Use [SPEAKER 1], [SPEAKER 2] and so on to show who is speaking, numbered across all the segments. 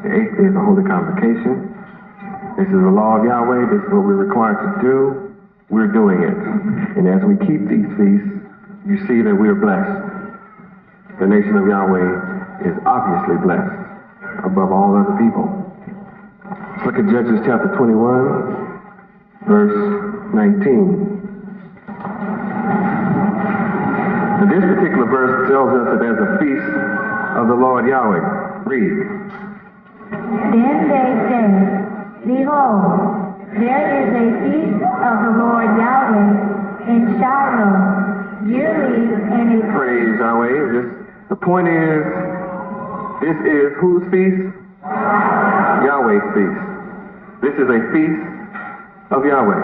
[SPEAKER 1] The 8th day is a holy convocation. This is the law of Yahweh. This is what we're required to do. We're doing it. And as we keep these feasts, you see that we're blessed. The nation of Yahweh is obviously blessed above all other people. Let's look at Judges chapter 21, verse 19. Now, this particular verse tells us that there's a feast of the Lord Yahweh. Read.
[SPEAKER 2] Then they said, Behold, there is a feast of the Lord Yahweh in Shiloh, yearly and a...
[SPEAKER 1] Praise Yahweh. The point is, this is whose feast? Yahweh's feast. This is a feast of Yahweh.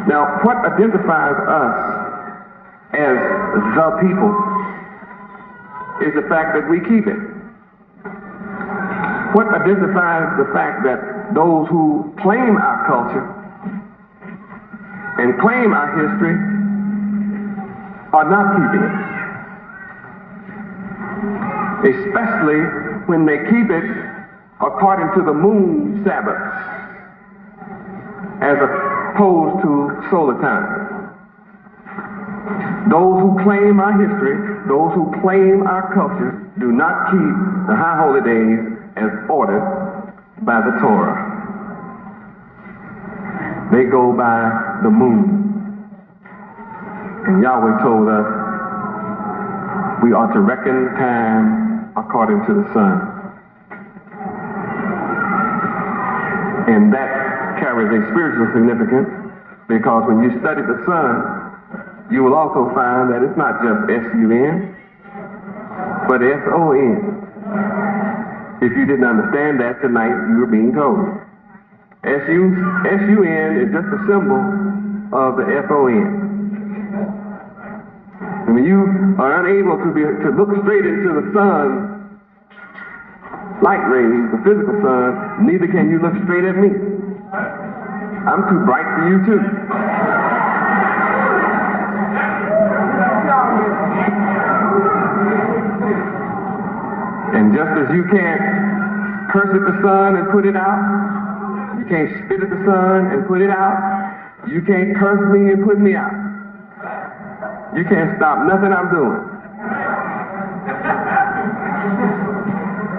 [SPEAKER 1] Now, what identifies us as the people is the fact that we keep it. What identifies the fact that those who claim our culture and claim our history are not keeping it. Especially when they keep it according to the moon Sabbath as opposed to solar time. Those who claim our history, those who claim our culture, do not keep the high holy days as ordered by the Torah. They go by the moon. And Yahweh told us we are to reckon time according to the sun. And that carries a spiritual significance, because when you study the sun, you will also find that it's not just S-U-N, but S-O-N. If you didn't understand that tonight, you were being told. S-U-N is just a symbol of the S-O-N. And when you are unable to look straight into the sun, light rays, the physical sun, neither can you look straight at me. I'm too bright for you too. And just as you can't curse at the sun and put it out, you can't spit at the sun and put it out, you can't curse me and put me out. You can't stop nothing I'm doing.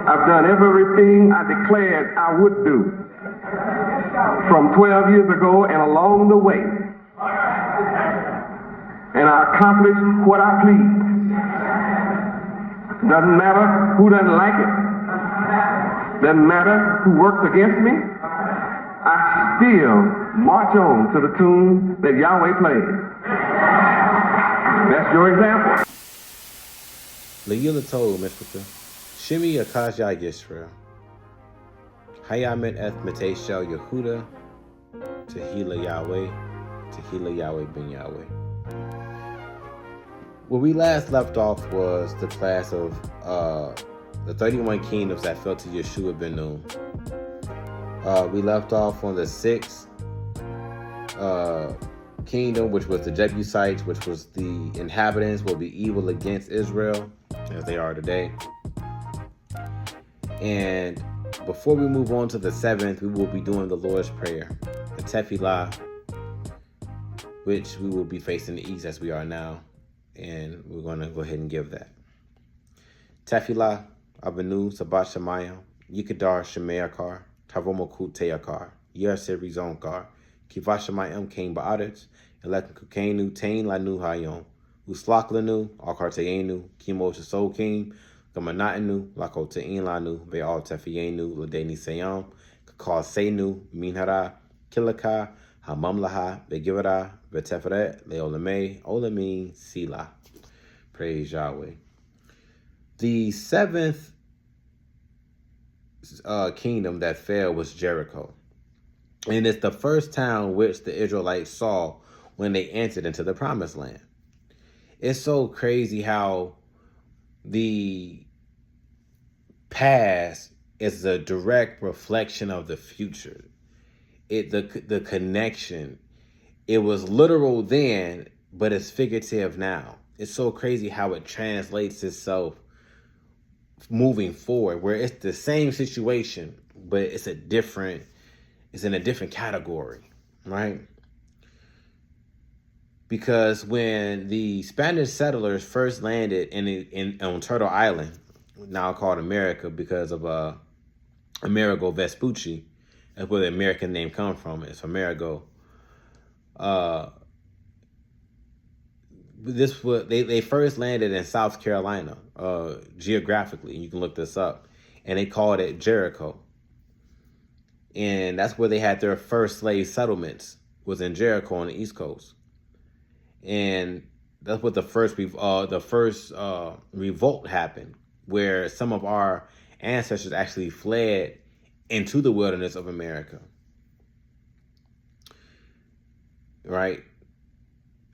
[SPEAKER 1] I've done everything I declared I would do from 12 years ago and along the way. And I accomplished what I pleased. Doesn't matter who doesn't like it. Doesn't matter who works against me. I still march on to the tune that Yahweh plays. That's your example.
[SPEAKER 3] Leila told Mishpata, Shimi Akashya Yisrael. Hayamet Eth Mateshel Yehuda, Tehila Yahweh, Tehila Yahweh Ben Yahweh. Where we last left off was the class of the 31 kingdoms that fell to Yashua Ben Nun. We left off on the 6th kingdom, which was the Jebusites, which was the inhabitants will be evil against Israel, as they are today. And before we move on to the 7th, we will be doing the Lord's Prayer, the Tefillah, which we will be facing the east as we are now. And we're going to go ahead and give that. Tefillah, Abenu, Sabat Shemayim, Yikadar Shemayakar, Tavomokut Teakar, Yerseri Zonkar, Kivashamayim Kain Ba'adets, Elekan Kukenu, Tain Lanu Hayom, Uslak Lanu, Akarteenu, Kimo Shasokim, Gamanatenu, Lakotein Lanu, Ve'al Tefienu, Ladeni Sayam, Kakal Senu, Minhara, Kilaka, Hamamlaha, Begivara, Beteferet, Leolame, Olamin, Sila. Praise Yahweh. The 7th kingdom that fell was Jericho. And it's the first town which the Israelites saw when they entered into the promised land. It's so crazy how the past is a direct reflection of the future. The connection, it was literal then, but it's figurative now. It's so crazy how it translates itself moving forward, where it's the same situation, but it's in a different category, right? Because when the Spanish settlers first landed on Turtle Island, now called America because of Amerigo Vespucci, that's where the American name comes from. It's Amerigo. They first landed in South Carolina, geographically. You can look this up, and they called it Jericho. And that's where they had their first slave settlements, was in Jericho on the East Coast. And that's what the first revolt happened, where some of our ancestors actually fled into the wilderness of America. Right?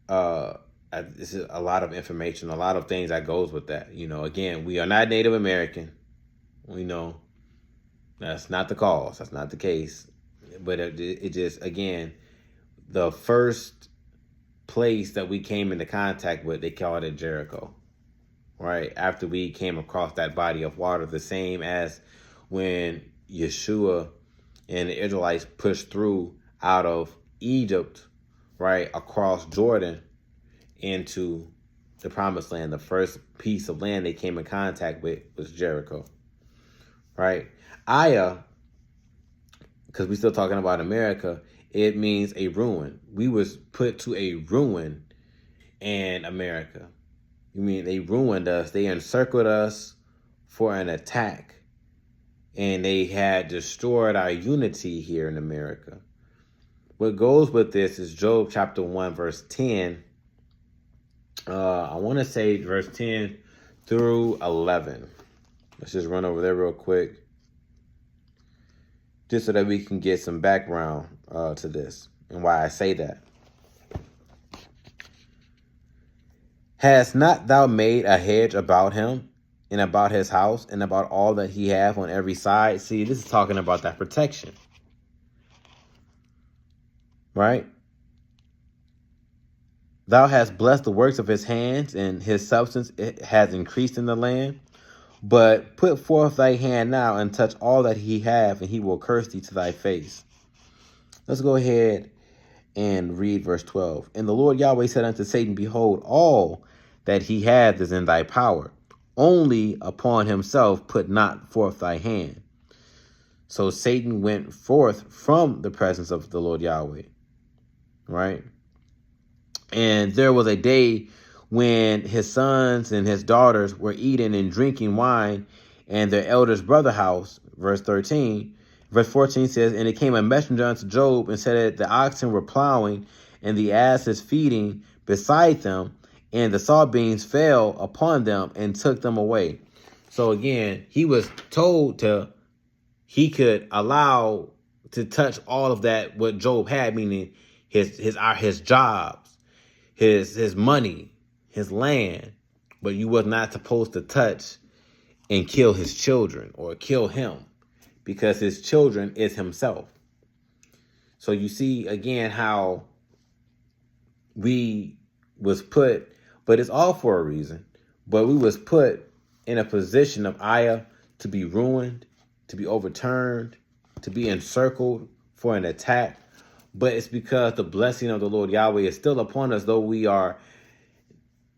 [SPEAKER 3] This is a lot of information, a lot of things that goes with that. Again, we are not Native American. We know that's not the cause. That's not the case. But it just, again, the first place that we came into contact with, they called it Jericho, right? After we came across that body of water, the same as when Yeshua and the Israelites pushed through out of Egypt, right, across Jordan into the promised land. The first piece of land they came in contact with was Jericho, right? Aya, because we're still talking about America, it means a ruin. We was put to a ruin in America. You mean they ruined us? They encircled us for an attack, and they had destroyed our unity here in America. What goes with this is Job chapter 1, verse 10. I want to say verse 10 through 11. Let's just run over there real quick, just so that we can get some background to this and why I say that. Hast not thou made a hedge about him and about his house and about all that he hath on every side? See, this is talking about that protection, right? Thou hast blessed the works of his hands, and his substance has increased in the land. But put forth thy hand now and touch all that he hath, and he will curse thee to thy face. Let's go ahead and read verse 12. And the Lord Yahweh said unto Satan, Behold, all that he hath is in thy power. Only upon himself put not forth thy hand. So Satan went forth from the presence of the Lord Yahweh, right? And there was a day when his sons and his daughters were eating and drinking wine in their eldest brother's house. Verse 13. Verse 14 says, And it came a messenger unto Job and said that the oxen were plowing and the asses feeding beside them, and the sawbeans fell upon them and took them away. So again, he was told he could allow to touch all of that, what Job had, meaning his jobs, his money, his land, but you was not supposed to touch and kill his children or kill him, because his children is himself. So you see again how we was put, but it's all for a reason, but we was put in a position of Aya to be ruined, to be overturned, to be encircled for an attack. But it's because the blessing of the Lord Yahweh is still upon us, though we are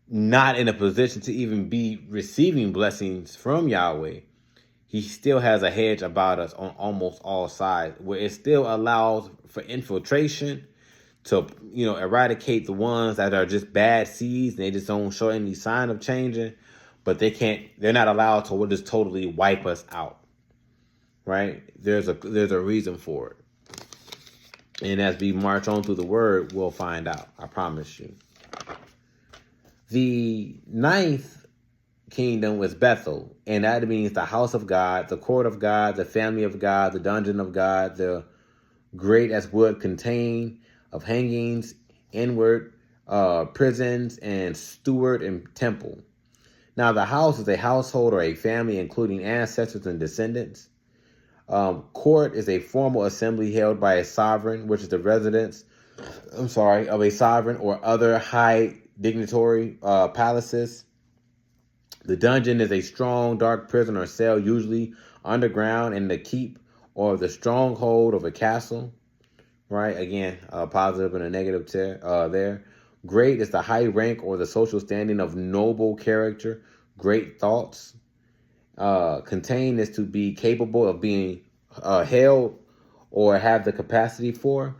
[SPEAKER 3] not in a position to even be receiving blessings from Yahweh. He still has a hedge about us on almost all sides, where it still allows for infiltration to, eradicate the ones that are just bad seeds and they just don't show any sign of changing. But they're not allowed to just totally wipe us out, right? There's a reason for it. And as we march on through the word, we'll find out. I promise you. The ninth kingdom was Bethel, and that means the house of God, the court of God, the family of God, the dungeon of God, the great as wood contain of hangings, inward prisons, and steward and temple. Now the house is a household or a family, including ancestors and descendants. Court is a formal assembly held by a sovereign, which is the residence, of a sovereign or other high dignitary palaces. The dungeon is a strong, dark prison or cell, usually underground in the keep or the stronghold of a castle. Right? Again, a positive and a negative there. Great is the high rank or the social standing of noble character. Great thoughts. Contain is to be capable of being held or have the capacity for.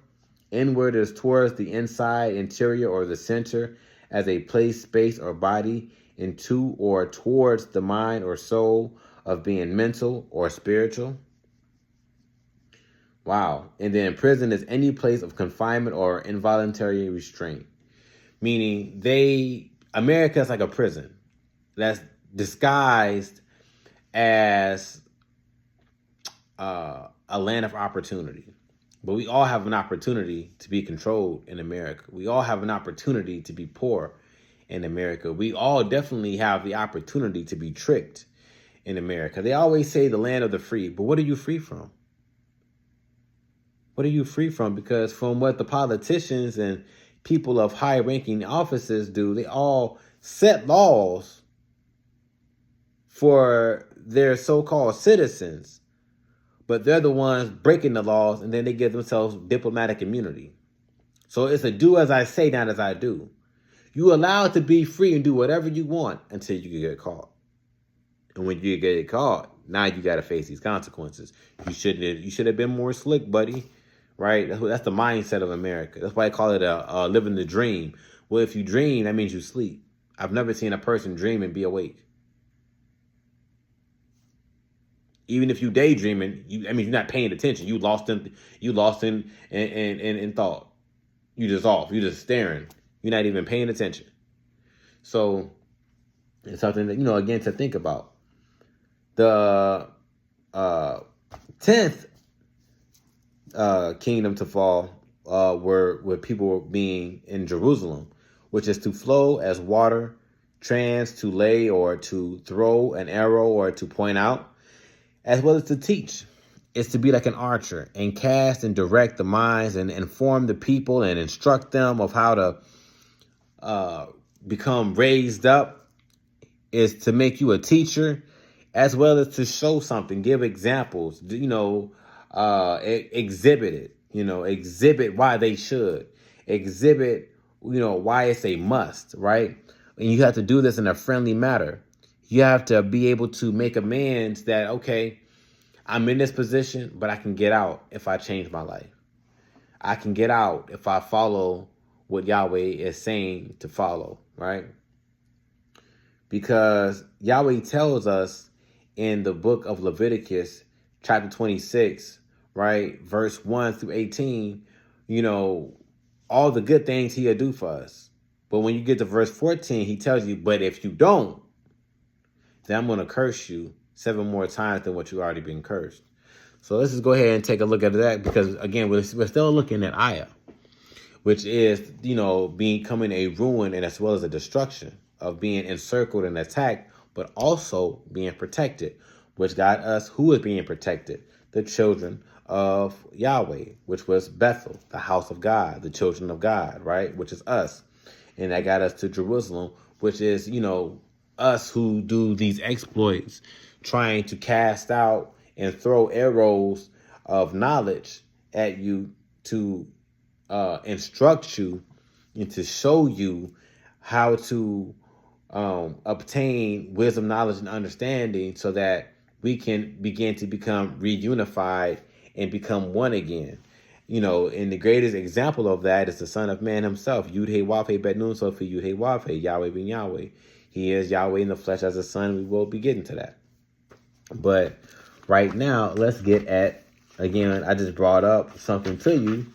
[SPEAKER 3] Inward is towards the inside, interior, or the center as a place, space, or body, into or towards the mind or soul of being mental or spiritual. Wow. And then prison is any place of confinement or involuntary restraint. Meaning America is like a prison that's disguised as a land of opportunity. But we all have an opportunity to be controlled in America. We all have an opportunity to be poor in America. We all definitely have the opportunity to be tricked in America. They always say the land of the free, but what are you free from? What are you free from? Because from what the politicians and people of high-ranking offices do, they all set laws for their so-called citizens, but they're the ones breaking the laws, and then they give themselves diplomatic immunity. So it's a do as I say, not as I do. You allowed to be free and do whatever you want until you get caught. And when you get caught, now you got to face these consequences. You should have been more slick, buddy. Right? That's the mindset of America. That's why I call it a living the dream. Well, if you dream, that means you sleep. I've never seen a person dream and be awake. Even if you daydreaming, you're not paying attention. You lost in thought. You just off. You just staring. You're not even paying attention. So it's something that, again, to think about. The 10th kingdom to fall where people were being in Jerusalem, which is to flow as water, trans, to lay or to throw an arrow or to point out, as well as to teach. It's to be like an archer and cast and direct the minds and inform the people and instruct them of how to become raised up. Is to make you a teacher, as well as to show something, give examples, exhibit it, exhibit why they should, exhibit, why it's a must, right? And you have to do this in a friendly manner. You have to be able to make amends that, okay, I'm in this position, but I can get out if I change my life. I can get out if I follow what Yahweh is saying to follow, right? Because Yahweh tells us in the book of Leviticus, chapter 26, right, verse 1 through 18, all the good things he'll do for us. But when you get to verse 14, he tells you, but if you don't, then I'm going to curse you 7 more times than what you already been cursed. So let's just go ahead and take a look at that, because, again, we're still looking at Ayah, which is, becoming a ruin and as well as a destruction of being encircled and attacked, but also being protected, which got us, who is being protected? The children of Yahweh, which was Bethel, the house of God, the children of God, right? Which is us. And that got us to Jerusalem, which is, us who do these exploits, trying to cast out and throw arrows of knowledge at you to instruct you and to show you how to obtain wisdom, knowledge, and understanding so that we can begin to become reunified and become one again. And the greatest example of that is the Son of Man himself, Yud-Heh-Wav-Heh Bet Nun Sofi Yud-Heh-Wav-Heh, Yahweh ben Yahweh. He is Yahweh in the flesh as a son. We will be getting to that. But right now, let's get at, again, I just brought up something to you,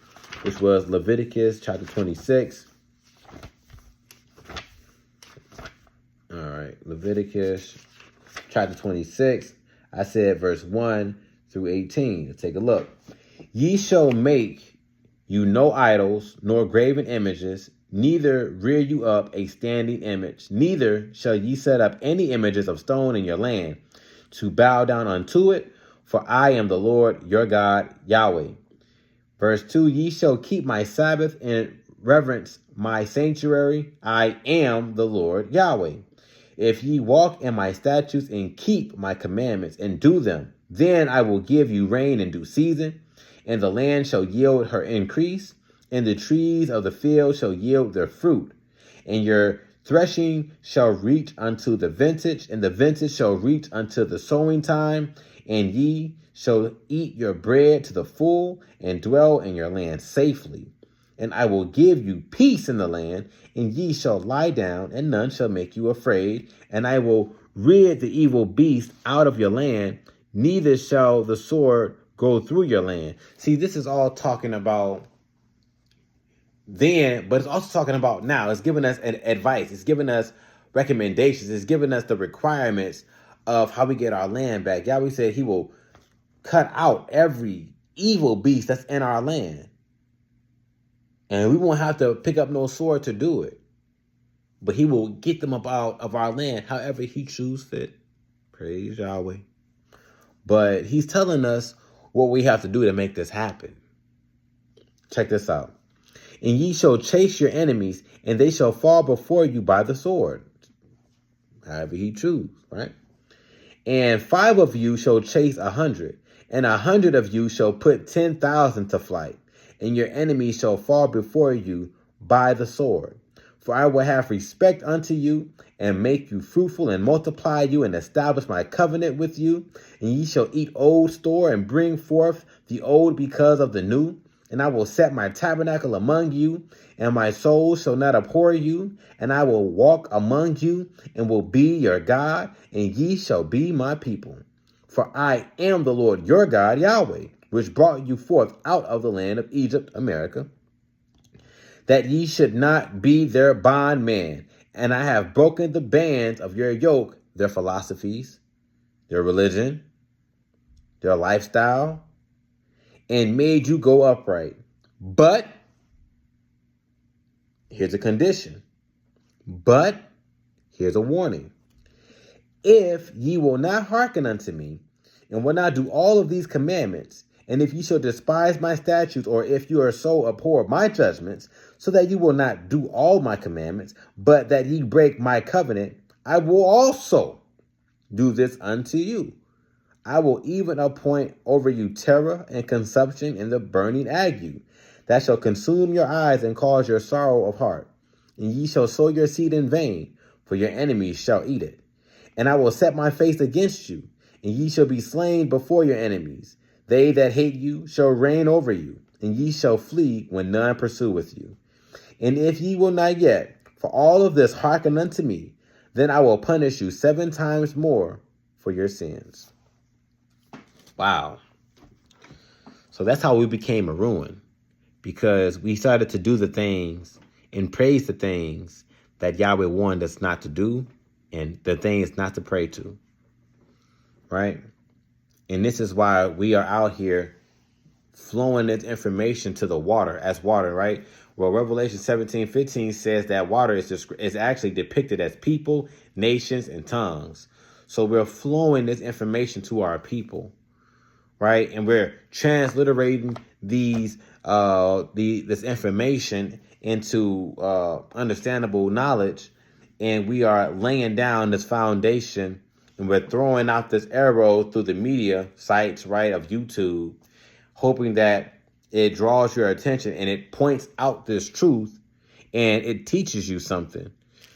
[SPEAKER 3] which was Leviticus chapter 26. All right, Leviticus chapter 26. I said verse 1 through 18. Let's take a look. Ye shall make you no idols, nor graven images, neither rear you up a standing image, neither shall ye set up any images of stone in your land, to bow down unto it, for I am the Lord your God, Yahweh. Verse 2, ye shall keep my Sabbath and reverence my sanctuary. I am the Lord Yahweh. If ye walk in my statutes and keep my commandments and do them, then I will give you rain in due season, and the land shall yield her increase, and the trees of the field shall yield their fruit, and your threshing shall reach unto the vintage, and the vintage shall reach unto the sowing time, and ye shall eat your bread to the full, and dwell in your land safely. And I will give you peace in the land, and ye shall lie down, and none shall make you afraid. And I will rid the evil beast out of your land, neither shall the sword go through your land. See, this is all talking about then, but it's also talking about now. It's giving us advice. It's giving us recommendations. It's giving us the requirements of how we get our land back. Yahweh said he will cut out every evil beast that's in our land. And we won't have to pick up no sword to do it. But he will get them up out of our land however he chooses fit. Praise Yahweh. But he's telling us what we have to do to make this happen. Check this out. And ye shall chase your enemies, and they shall fall before you by the sword. However he choose, right? And 5 of you shall chase 100, and 100 of you shall put 10,000 to flight, and your enemies shall fall before you by the sword. For I will have respect unto you, and make you fruitful, and multiply you, and establish my covenant with you. And ye shall eat old store, and bring forth the old because of the new. And I will set my tabernacle among you, and my soul shall not abhor you. And I will walk among you, and will be your God, and ye shall be my people. For I am the Lord your God, Yahweh, which brought you forth out of the land of Egypt, America, that ye should not be their bondman. And I have broken the bands of your yoke, their philosophies, their religion, their lifestyle, and made you go upright. But here's a condition. But here's a warning. If ye will not hearken unto me, and will not do all of these commandments, and if ye shall despise my statutes, or if you are so abhor my judgments, so that you will not do all my commandments, but that ye break my covenant, I will also do this unto you. I will even appoint over you terror and consumption in the burning ague, that shall consume your eyes and cause your sorrow of heart. And ye shall sow your seed in vain, for your enemies shall eat it. And I will set my face against you, and ye shall be slain before your enemies. They that hate you shall reign over you, and ye shall flee when none pursueth you. And if ye will not yet, for all of this, hearken unto me, then I will punish you 7 times more for your sins. Wow. So that's how we became a ruin, because we started to do the things and praise the things that Yahweh warned us not to do, and the things not to pray to. Right? And this is why we are out here flowing this information to the water as water, right? Well, Revelation 17:15 says that water is actually depicted as people, nations, and tongues. So we're flowing this information to our people, right? And we're transliterating this information into understandable knowledge, and we are laying down this foundation, and we're throwing out this arrow through the media sites, right, of YouTube, hoping that it draws your attention and it points out this truth and it teaches you something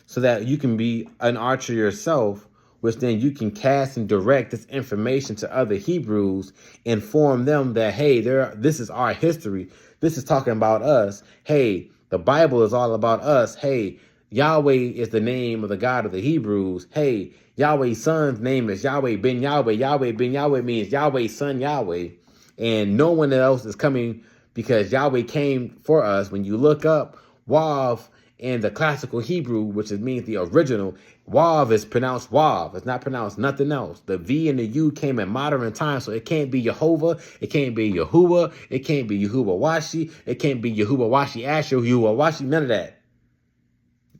[SPEAKER 3] so that you can be an archer yourself, which then you can cast and direct this information to other Hebrews, inform them that, hey, this is our history. This is talking about us. Hey, the Bible is all about us. Hey, Yahweh is the name of the God of the Hebrews. Hey, Yahweh's son's name is Yahweh Ben Yahweh. Yahweh Ben Yahweh means Yahweh's son Yahweh. And no one else is coming because Yahweh came for us. When you look up Wav in the classical Hebrew, which means the original, Wav is pronounced Wav. It's not pronounced nothing else. The V and the U came in modern times, so it can't be Jehovah. It can't be Yahuwah. It can't be Yahuwah Washi. It can't be Yahuwah Washi Asher, Yahuwah Washi, none of that.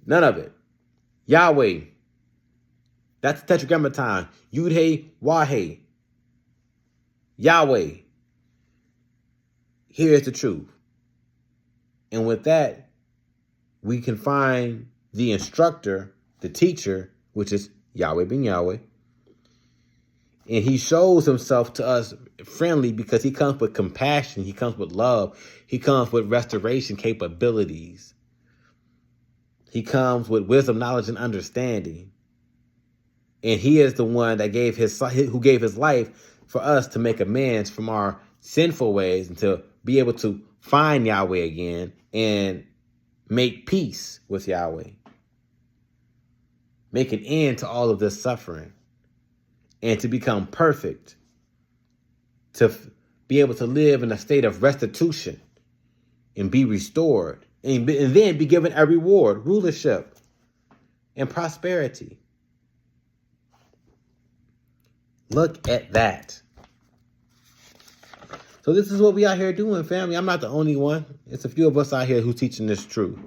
[SPEAKER 3] None of it. Yahweh. That's the tetragrammaton. Yud-He, Wah-He. Yahweh. Here's the truth. And with that, we can find the instructor, the teacher, which is Yahweh Ben Yahweh. And he shows himself to us friendly because he comes with compassion. He comes with love. He comes with restoration capabilities. He comes with wisdom, knowledge, and understanding. And he is the one that gave his life for us to make amends from our sinful ways and to be able to find Yahweh again and make peace with Yahweh. Make an end to all of this suffering and to become perfect, to be able to live in a state of restitution and be restored and then be given a reward, rulership, and prosperity. Look at that. So this is what we out here doing, family. I'm not the only one. It's a few of us out here who's teaching this truth.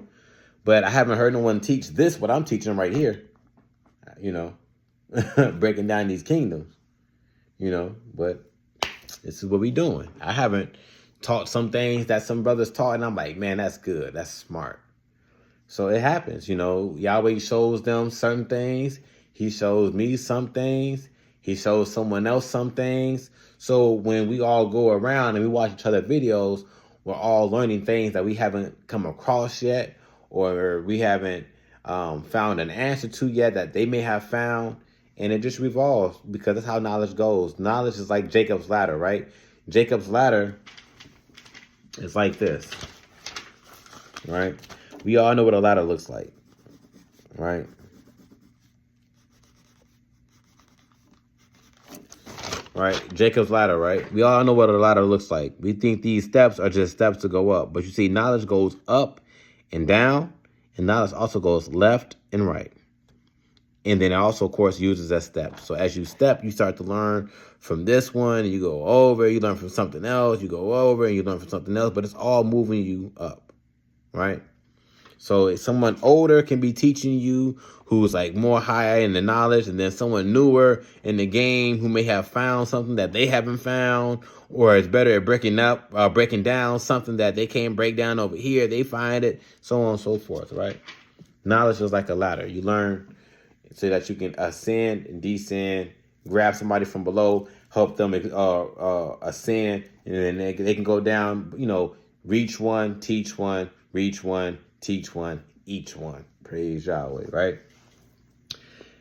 [SPEAKER 3] But I haven't heard no one teach this, what I'm teaching right here. You know, breaking down these kingdoms. You know, but this is what we doing. I haven't taught some things that some brothers taught, and I'm like, man, that's good. That's smart. So it happens, you know. Yahweh shows them certain things. He shows me some things. He shows someone else some things. So when we all go around and we watch each other videos, we're all learning things that we haven't come across yet, or we haven't found an answer to yet that they may have found. And it just revolves because that's how knowledge goes. Knowledge is like Jacob's ladder, right? Jacob's ladder is like this, right? We all know what a ladder looks like, right? Right? Jacob's ladder, right? We all know what a ladder looks like. We think these steps are just steps to go up. But you see, knowledge goes up and down, and knowledge also goes left and right. And then it also, of course, uses as steps. So as you step, you start to learn from this one, you go over, you learn from something else, you go over, and you learn from something else, but it's all moving you up, right? So someone older can be teaching you who's like more higher in the knowledge, and then someone newer in the game who may have found something that they haven't found, or is better at breaking down something that they can't break down over here. They find it, so on and so forth, right? Knowledge is like a ladder. You learn so that you can ascend and descend, grab somebody from below, help them ascend, and then they can go down, you know, reach one, teach one, reach one, teach one, each one. Praise Yahweh, right?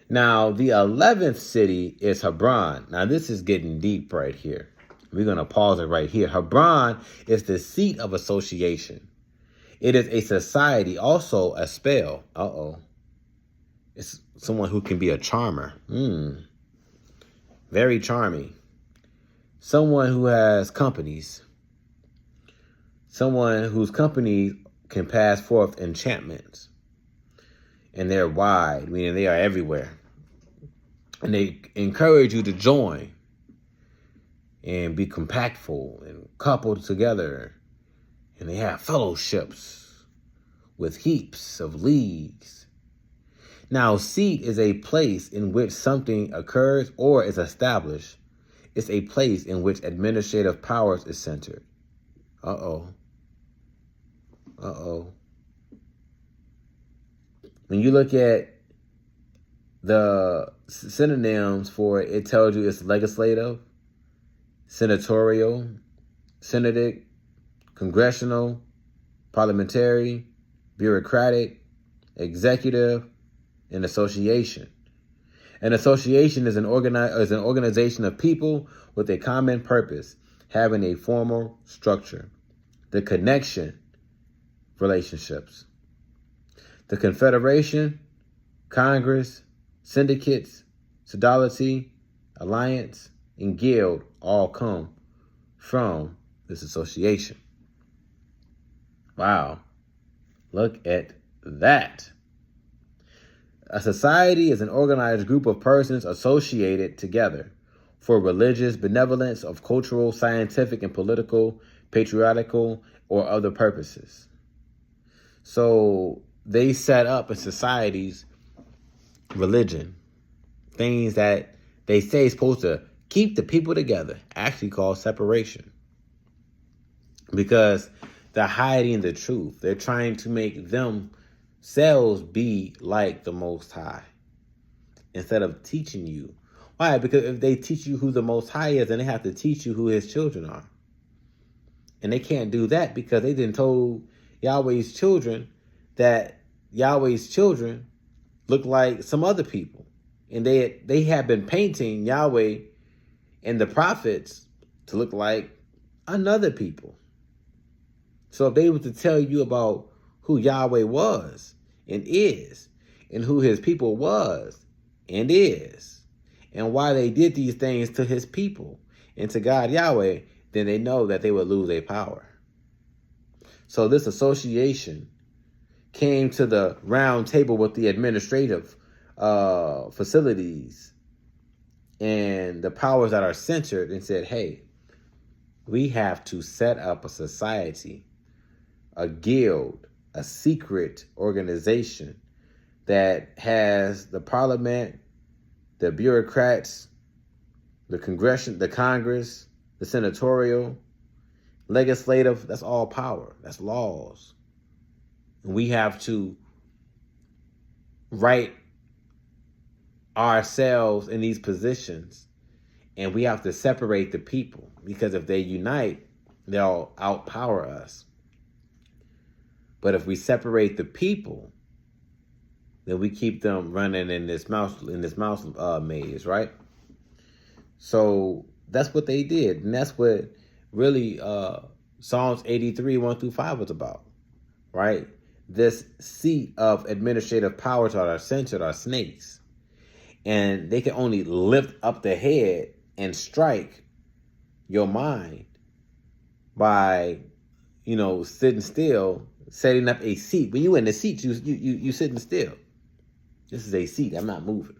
[SPEAKER 3] Now, the 11th city is Hebron. Now, this is getting deep right here. We're going to pause it right here. Hebron is the seat of association. It is a society, also a spell. It's someone who can be a charmer. Very charming. Someone who has companies. Someone whose company can pass forth enchantments. And they're wide, meaning they are everywhere. And they encourage you to join and be compactful and coupled together. And they have fellowships with heaps of leagues. Now, seat is a place in which something occurs or is established. It's a place in which administrative powers is centered. When you look at the synonyms for it, it tells you it's legislative, senatorial, synodic, congressional, parliamentary, bureaucratic, executive, and association. An association is an organization of people with a common purpose, having a formal structure. The connection, relationships. The confederation, Congress, syndicates, sodality, alliance, and guild all come from this association. Wow. Look at that. A society is an organized group of persons associated together for religious benevolence of cultural, scientific, and political, patriotical, or other purposes. So they set up in societies religion, things that they say is supposed to keep the people together, actually called separation. Because they're hiding the truth. They're trying to make themselves be like the Most High. instead of teaching you. Why? Because if they teach you who the Most High is, then they have to teach you who his children are. And they can't do that because they didn't told Yahweh's children that Yahweh's children look like some other people. And they have been painting Yahweh and the prophets to look like another people. So if they were to tell you about who Yahweh was and is, and who his people was and is, and why they did these things to his people and to God Yahweh, then they know that they would lose their power. So this association came to the round table with the administrative facilities and the powers that are centered and said, hey, we have to set up a society, a guild, a secret organization that has the parliament, the bureaucrats, the Congress, the senatorial, legislative, that's all power. That's laws. And we have to write ourselves in these positions, and we have to separate the people, because if they unite, they'll outpower us. But if we separate the people, then we keep them running in this mouse maze, right? So that's what they did, and that's what really Psalms 83, 1-5 was about, right? This seat of administrative powers that are centered are snakes, and they can only lift up the head and strike your mind by, sitting still, setting up a seat. When you in the seat, you sitting still. This is a seat. I'm not moving.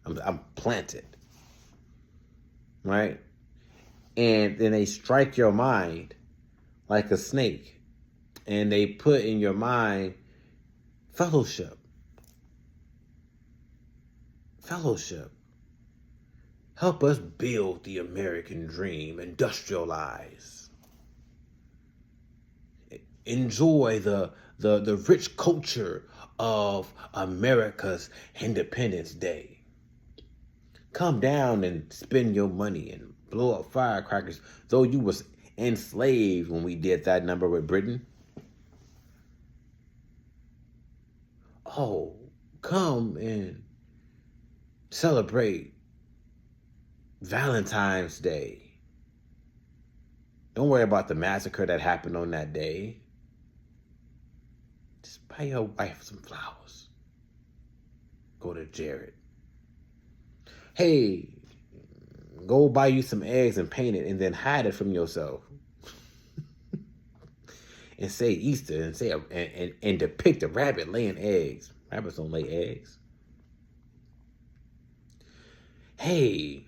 [SPEAKER 3] I'm planted, right? And then they strike your mind like a snake, and they put in your mind fellowship. Help us build the American dream, industrialize. Enjoy the rich culture of America's Independence Day. Come down and spend your money and blow up firecrackers, though you was enslaved when we did that number with Britain. Oh, come and celebrate Valentine's Day. Don't worry about the massacre that happened on that day. Just buy your wife some flowers. Go to Jared. Hey, go buy you some eggs and paint it, and then hide it from yourself. And say Easter, and say and depict a rabbit laying eggs. Rabbits don't lay eggs. Hey,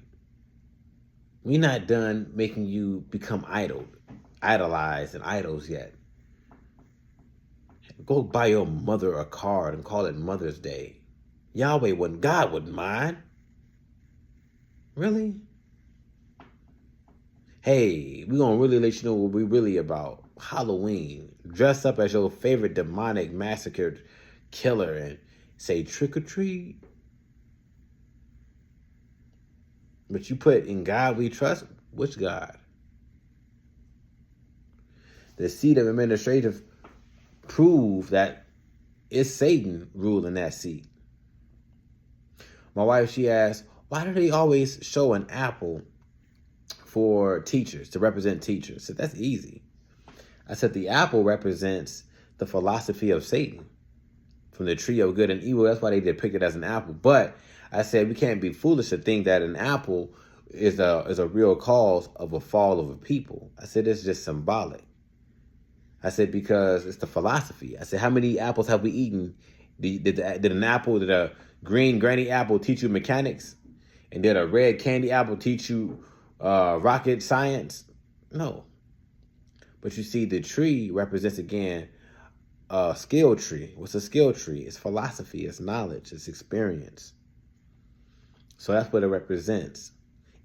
[SPEAKER 3] we're not done making you become idolized and idols yet. Go buy your mother a card and call it Mother's Day. God wouldn't mind. Really? Hey, we're going to really let you know what we're really about. Halloween. Dress up as your favorite demonic massacred killer and say trick or treat. But you put in God we trust. Which God? The seat of administrative prove that it's Satan ruling that seat. My wife, she asked, why do they always show an apple for teachers, to represent teachers? I said, that's easy. I said, the apple represents the philosophy of Satan from the tree of good and evil. That's why they depict it as an apple. But I said, we can't be foolish to think that an apple is a real cause of a fall of a people. I said, it's just symbolic. I said, because it's the philosophy. I said, how many apples have we eaten? Did a green granny apple teach you mechanics? And did a red candy apple teach you rocket science? No. But you see, the tree represents, again, a skill tree. What's a skill tree? It's philosophy, it's knowledge, it's experience. So that's what it represents.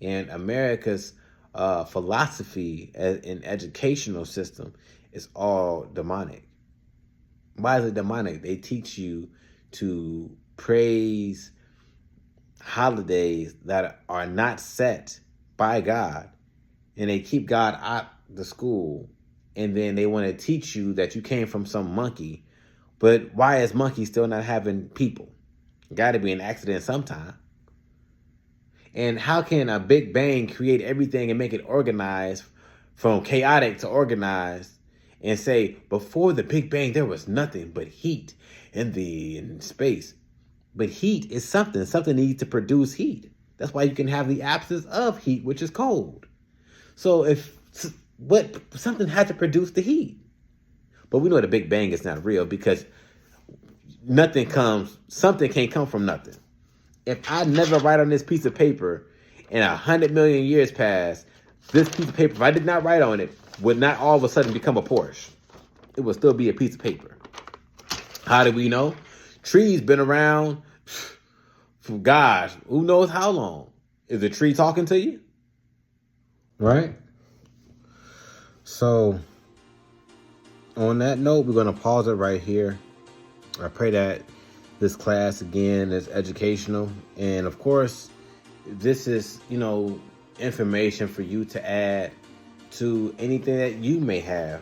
[SPEAKER 3] And America's philosophy and educational system is all demonic. Why is it demonic? They teach you to praise holidays that are not set by God, and they keep God out the school, and then they want to teach you that you came from some monkey. But why is monkey still not having people? Got to be an accident sometime. And how can a Big Bang create everything and make it organized from chaotic to organized, and say before the Big Bang there was nothing but heat in space? But heat is something. Something needs to produce heat. That's why you can have the absence of heat, which is cold. So something had to produce the heat. But we know the Big Bang is not real, because something can't come from nothing. If I never write on this piece of paper and 100 million years pass, this piece of paper, if I did not write on it, would not all of a sudden become a Porsche. It would still be a piece of paper. How do we know? Trees been around for gosh, who knows how long. Is a tree talking to you? Right? So, on that note, we're going to pause it right here. I pray that this class, again, is educational. And, of course, this is, information for you to add to anything that you may have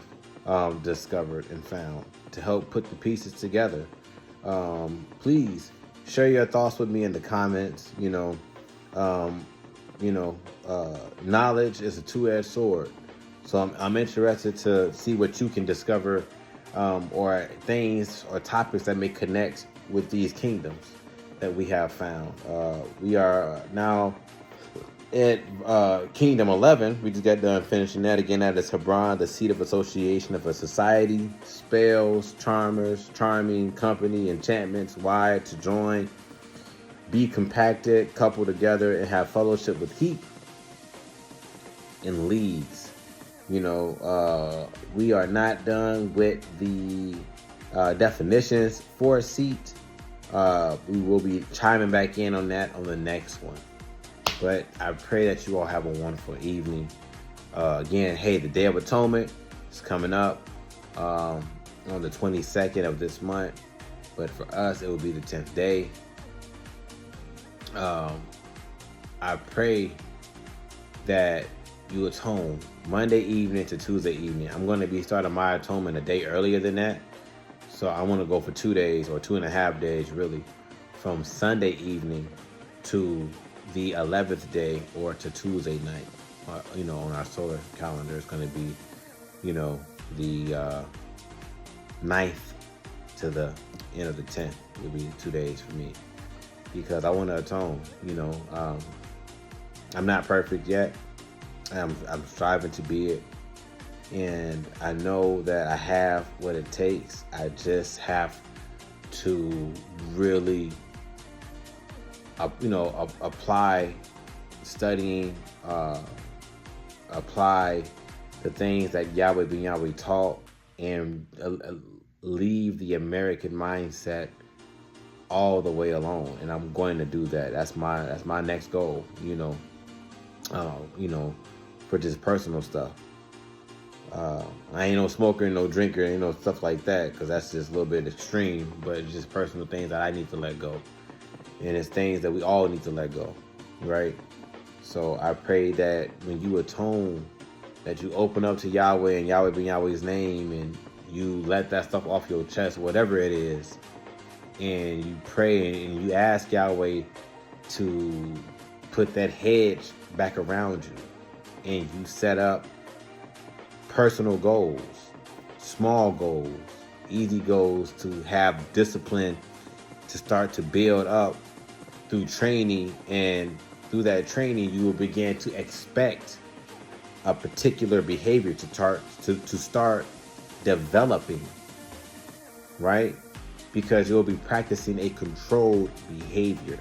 [SPEAKER 3] discovered and found to help put the pieces together. Please share your thoughts with me in the comments. Knowledge is a two-edged sword. So I'm interested to see what you can discover, or things or topics that may connect with these kingdoms that we have found. We are now at Kingdom 11. We just got done finishing that. Again, that is Hebron, the seat of association of a society, spells, charmers, charming, company, enchantments, wired to join, be compacted, coupled together, and have fellowship with heat and leagues. We are not done with the definitions for a seat. We will be chiming back in on that on the next one. But I pray that you all have a wonderful evening. Again, hey, the Day of Atonement is coming up on the 22nd of this month. But for us, it will be the 10th day. I pray that you atone Monday evening to Tuesday evening. I'm going to be starting my atonement a day earlier than that. So I want to go for 2 days, or 2.5 days, really, from Sunday evening to the 11th day, or to Tuesday night. On our solar calendar, it's going to be, the 9th to the end of the 10th. It'll be 2 days for me, because I want to atone. I'm not perfect yet. I'm striving to be it. And I know that I have what it takes. I just have to really, apply studying, apply the things that Yahweh Ben Yahweh taught, and leave the American mindset all the way alone. And I'm going to do that. That's my next goal. For just personal stuff. I ain't no smoker, no drinker, ain't no stuff like that, because that's just a little bit extreme. But it's just personal things that I need to let go, and it's things that we all need to let go, right? So I pray that when you atone, that you open up to Yahweh and Yahweh Ben Yahweh's name, and you let that stuff off your chest, whatever it is, and you pray and you ask Yahweh to put that hedge back around you. And you set up personal goals, small goals, easy goals, to have discipline, to start to build up through training. And through that training, you will begin to expect a particular behavior to start developing, right? Because you'll be practicing a controlled behavior,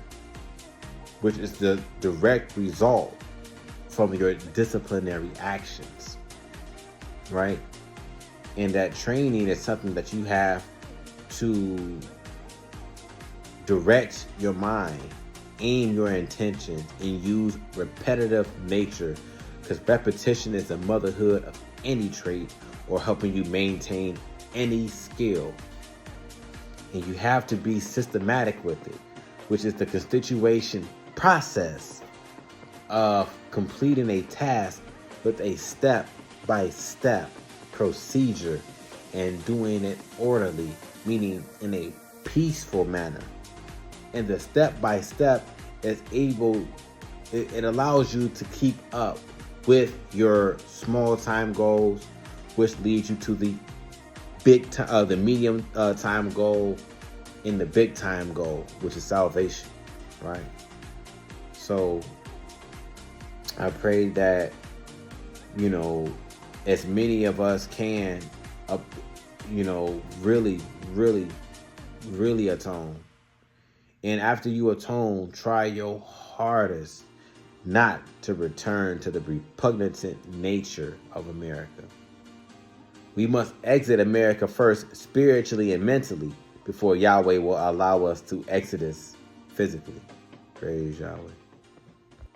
[SPEAKER 3] which is the direct result from your disciplinary actions, right? And that training is something that you have to direct your mind, aim your intentions, and use repetitive nature, because repetition is the motherhood of any trait, or helping you maintain any skill. And you have to be systematic with it, which is the constitution process of completing a task with a step-by-step procedure and doing it orderly, meaning in a peaceful manner. And the step-by-step is it allows you to keep up with your small time goals, which leads you to the the medium time goal and the big time goal, which is salvation, right? So I pray that, as many of us can, really, really, really atone. And after you atone, try your hardest not to return to the repugnant nature of America. We must exit America first, spiritually and mentally, before Yahweh will allow us to exodus physically. Praise Yahweh.